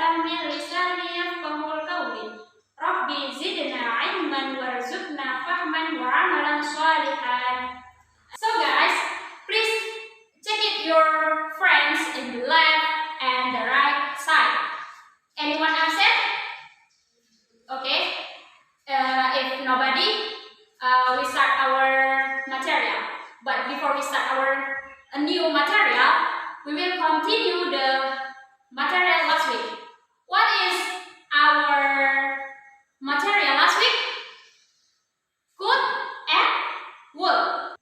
'uqdatam min lisani yafqahul qawli. Rabbi zidna 'ilman warzuqna fahman wa 'amalan shalihan. So guys, please check it your friends in the left and the right side. Anyone absent? Okay. If nobody, we start our material. But before we start our new material, we will continue the material last week. What is our material last week? Could and would.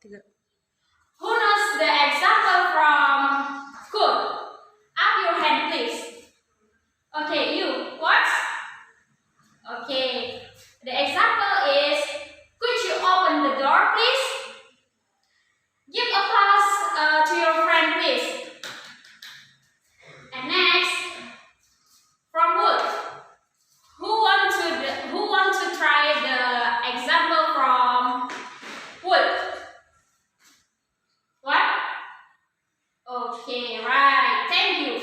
Who knows the example from could? Up your hand, please. Okay, you. What? Okay. The example is, could you open the door, please? Give applause to your friend, please. And next, from would. Who want to try the example from would? What? Okay, right. Thank you.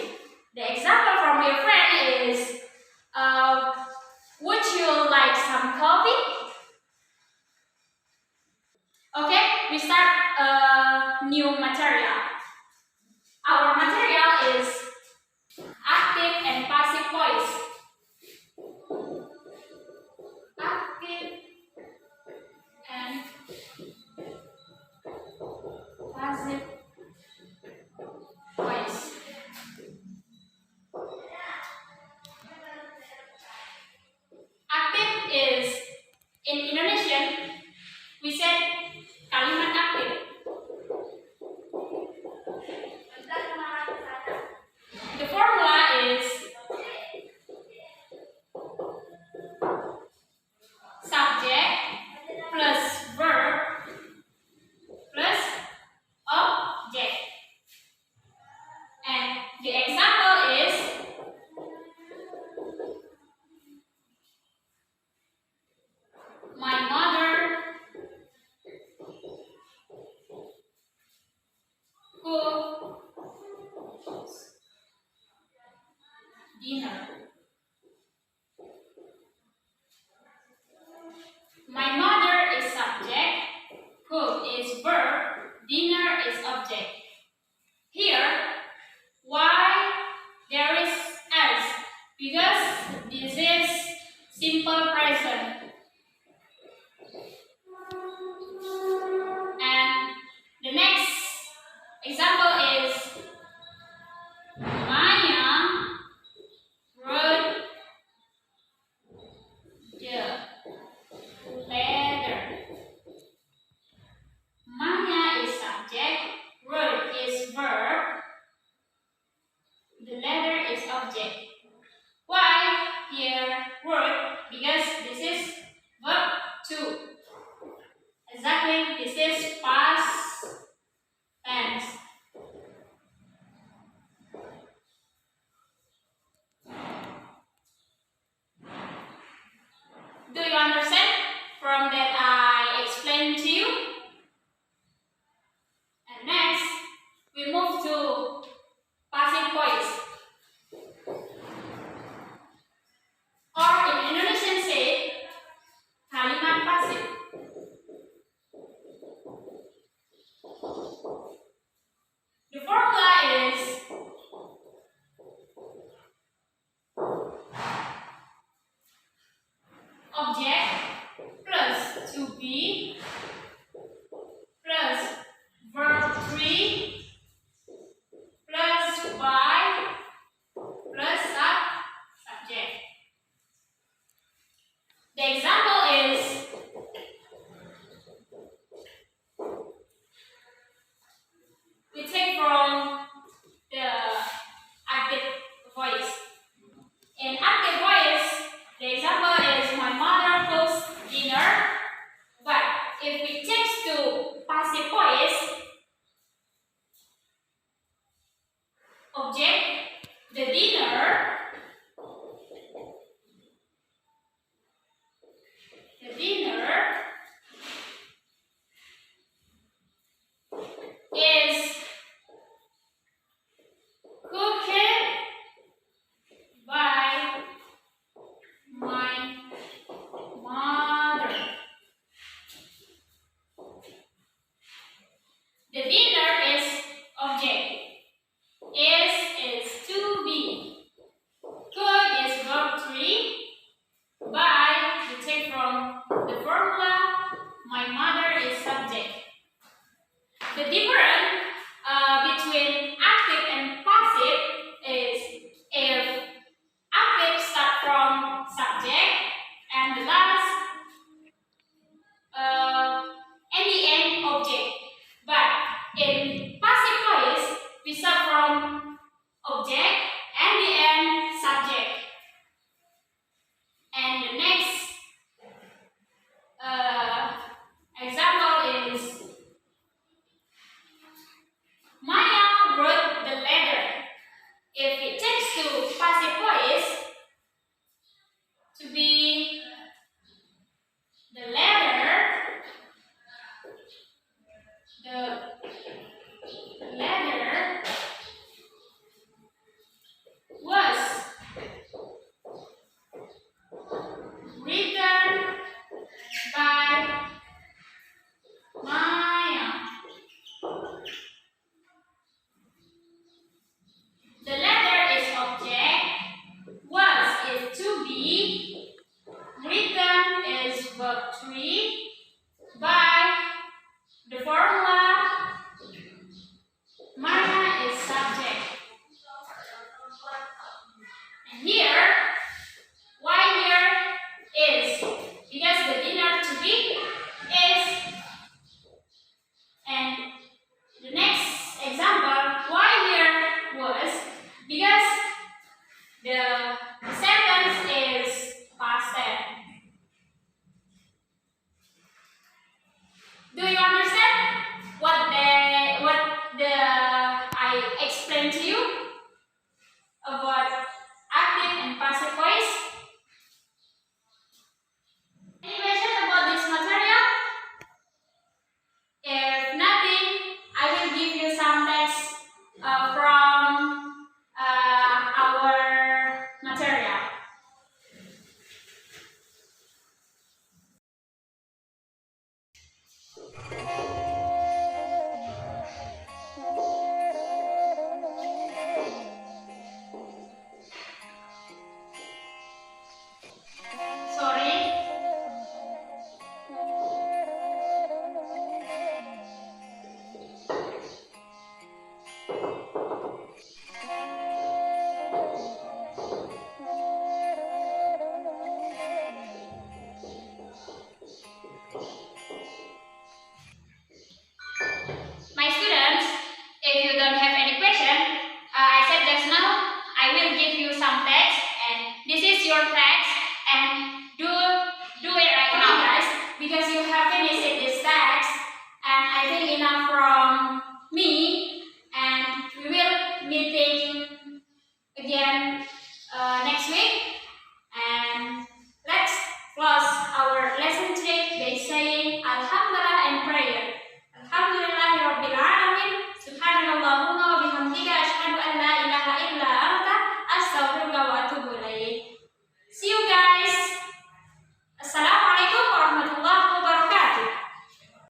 The example from your friend is, would you like some coffee? Okay, we start a new material. Our material is active and passive voice. Active and passive voice. Active is, in Indonesian, we said kalimat aktif. The formula is subject plus verb plus object. And the example is, my mother cooks dinner. My mother is subject, cook is verb, dinner is object. Here, why there is s? Because this is simple present. And the next example is, Maya wrote the letter. Maya is subject, wrote is verb, the letter is object. Why here word? Because this is verb 2. Exactly, this is past tense. Do you understand from that I explained to you? And next, we move to passive voice. Or in Indonesian say, kalimat pasif. The formula is object plus to be plus verb 3 plus by plus subject. The example is, we take from the active voice. In active voice, the example is, my mother cooks dinner. But if we change to passive voice, object, the dinner is cooked by The sentence is past tense. Do you understand what I explained to you about active and passive voice? Any questions about this material? If nothing, I will give you some text from our material. Sorry. My students, if you don't have any question, I said just now, I will give you some text, and this is your text, and do it right now, guys, because you have finished this text, and I think enough from me, and we will meeting again next week.